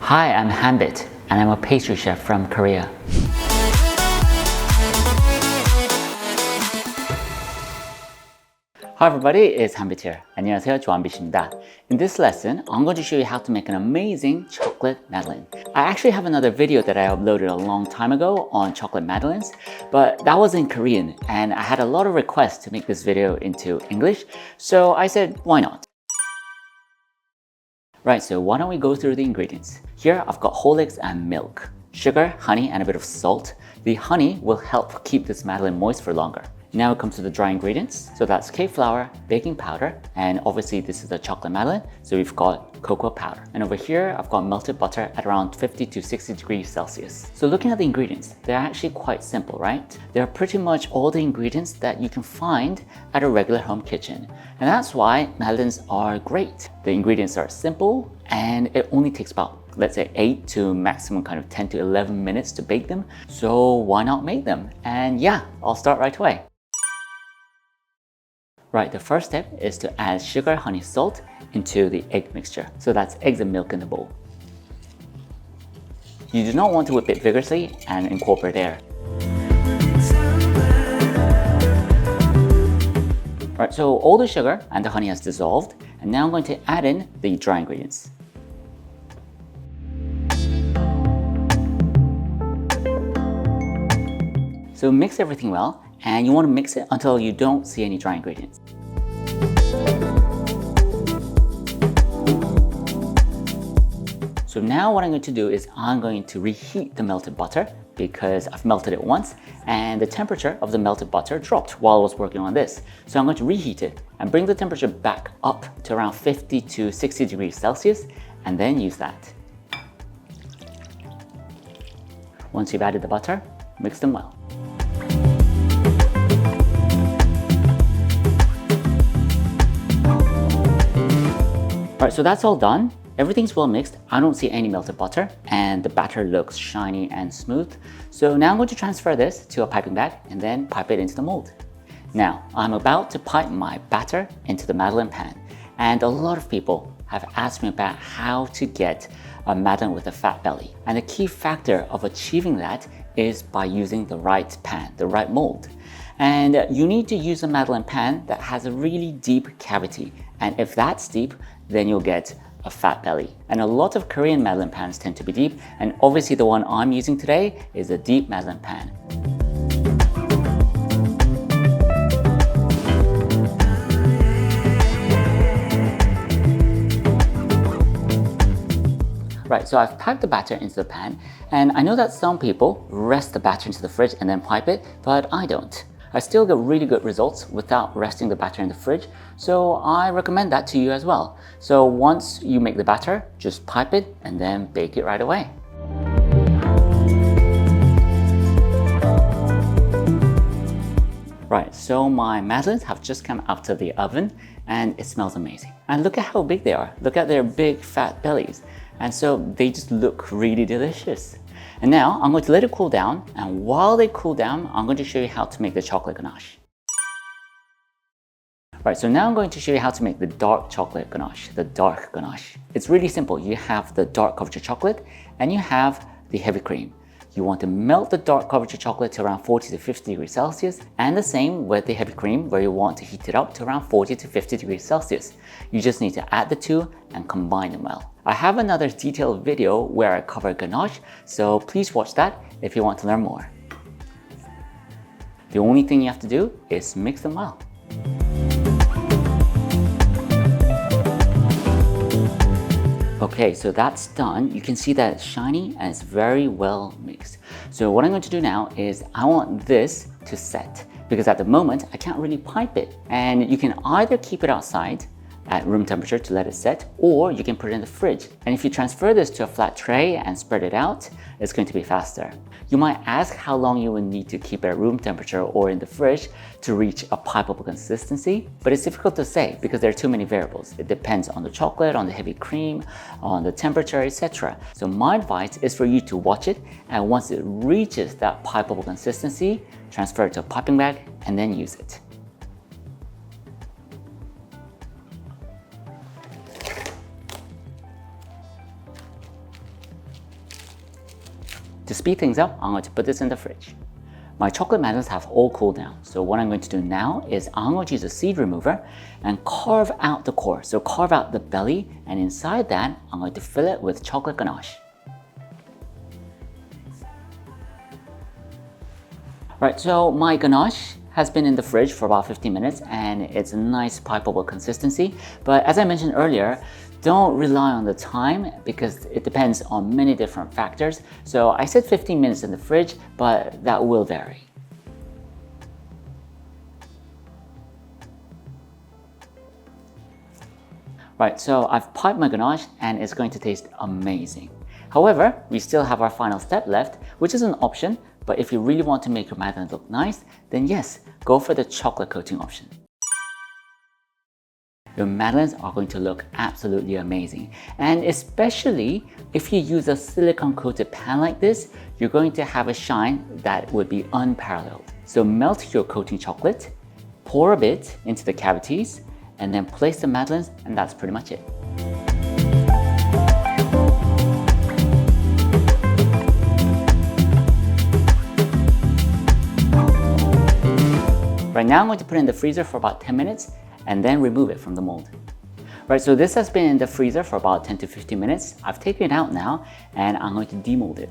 Hi, I'm Hanbit, and I'm a pastry chef from Korea. Hi everybody, it's Hanbit here. 안녕하세요, 조한빛입니다. In this lesson, I'm going to show you how to make an amazing chocolate madeleine. I actually have another video that I uploaded a long time ago on chocolate madeleines, but that was in Korean, and I had a lot of requests to make this video into English, so I said, why not? Right, so why don't we go through the ingredients. Here I've got whole eggs and milk, sugar, honey, and a bit of salt. The honey will help keep this madeleine moist for longer. Now it comes to the dry ingredients. So that's cake flour, baking powder, and obviously this is a chocolate madeleine, so we've got cocoa powder. And over here, I've got melted butter at around 50 to 60 degrees Celsius. So looking at the ingredients, they're actually quite simple, right? They're pretty much all the ingredients that you can find at a regular home kitchen. And that's why madeleines are great. The ingredients are simple and it only takes about, let's say 8 to maximum kind of 10 to 11 minutes to bake them. So why not make them? And yeah, I'll start right away. Right, the first step is to add sugar, honey, salt into the egg mixture. So that's eggs and milk in the bowl. You do not want to whip it vigorously and incorporate air. Right, so all the sugar and the honey has dissolved, and now I'm going to add in the dry ingredients. So mix everything well, and you want to mix it until you don't see any dry ingredients. So now what I'm going to do is I'm going to reheat the melted butter because I've melted it once and the temperature of the melted butter dropped while I was working on this. So I'm going to reheat it and bring the temperature back up to around 50 to 60 degrees Celsius and then use that. Once you've added the butter, mix them well. Alright, so that's all done. Everything's well mixed. I don't see any melted butter and the batter looks shiny and smooth. So now I'm going to transfer this to a piping bag and then pipe it into the mold. Now, I'm about to pipe my batter into the madeleine pan. And a lot of people have asked me about how to get a madeleine with a fat belly. And the key factor of achieving that is by using the right pan, the right mold. And you need to use a madeleine pan that has a really deep cavity. And if that's deep, then you'll get a fat belly. And a lot of Korean madeleine pans tend to be deep, and obviously the one I'm using today is a deep madeleine pan. Right, so I've piped the batter into the pan, and I know that some people rest the batter into the fridge and then pipe it, but I don't. I still get really good results without resting the batter in the fridge, so I recommend that to you as well. So once you make the batter, just pipe it and then bake it right away. Right, so my madeleines have just come out of the oven and it smells amazing. And look at how big they are. Look at their big fat bellies. And so they just look really delicious. And now I'm going to let it cool down, and while they cool down, I'm going to show you how to make the chocolate ganache. Right, so now I'm going to show you how to make the dark chocolate ganache, the dark ganache. It's really simple. You have the dark covered chocolate and you have the heavy cream. You want to melt the dark covered chocolate to around 40 to 50 degrees Celsius, and the same with the heavy cream where you want to heat it up to around 40 to 50 degrees Celsius. You just need to add the two and combine them well. I have another detailed video where I cover ganache, so please watch that if you want to learn more. The only thing you have to do is mix them well. Okay, so that's done. You can see that it's shiny and it's very well mixed. So what I'm going to do now is I want this to set because at the moment I can't really pipe it. And you can either keep it outside at room temperature to let it set, or you can put it in the fridge. And if you transfer this to a flat tray and spread it out, it's going to be faster. You might ask how long you would need to keep it at room temperature or in the fridge to reach a pipeable consistency, but it's difficult to say because there are too many variables. It depends on the chocolate, on the heavy cream, on the temperature, etc. So my advice is for you to watch it, and once it reaches that pipeable consistency, transfer it to a piping bag and then use it. To speed things up, I'm going to put this in the fridge. My chocolate madeleines have all cooled down, so what I'm going to do now is I'm going to use a seed remover and carve out the core. So carve out the belly, and inside that, I'm going to fill it with chocolate ganache. Right, so my ganache has been in the fridge for about 15 minutes and it's a nice pipable consistency. But as I mentioned earlier, don't rely on the time because it depends on many different factors. So I said 15 minutes in the fridge, but that will vary. Right, so I've piped my ganache and it's going to taste amazing. However, we still have our final step left, which is an option, but if you really want to make your madeleine look nice, then yes, go for the chocolate coating option. Your madeleines are going to look absolutely amazing. And especially if you use a silicone coated pan like this, you're going to have a shine that would be unparalleled. So melt your coating chocolate, pour a bit into the cavities, and then place the madeleines, and that's pretty much it. Right now I'm going to put it in the freezer for about 10 minutes and then remove it from the mold. Right, so this has been in the freezer for about 10 to 15 minutes. I've taken it out now and I'm going to demold it.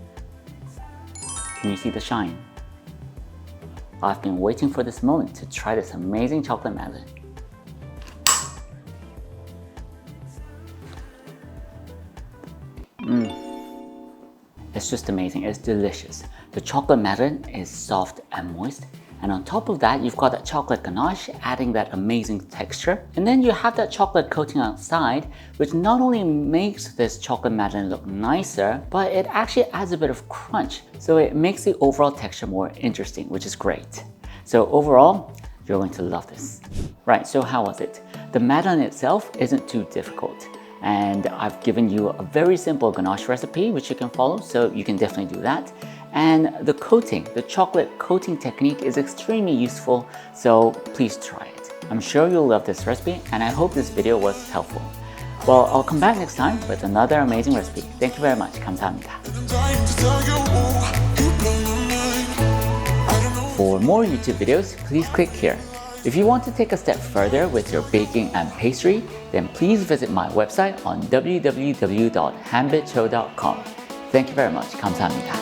Can you see the shine? I've been waiting for this moment to try this amazing chocolate madeleine. It's just amazing, it's delicious. The chocolate madeleine is soft and moist. And on top of that, you've got that chocolate ganache adding that amazing texture. And then you have that chocolate coating outside, which not only makes this chocolate madeleine look nicer, but it actually adds a bit of crunch. So it makes the overall texture more interesting, which is great. So overall, you're going to love this. Right, so how was it? The madeleine itself isn't too difficult. And I've given you a very simple ganache recipe, which you can follow, so you can definitely do that. And the coating, the chocolate coating technique is extremely useful, so please try it. I'm sure you'll love this recipe, and I hope this video was helpful. Well, I'll come back next time with another amazing recipe. Thank you very much. 감사합니다. For more YouTube videos, please click here. If you want to take a step further with your baking and pastry, then please visit my website on www.hanbitshow.com. Thank you very much. 감사합니다.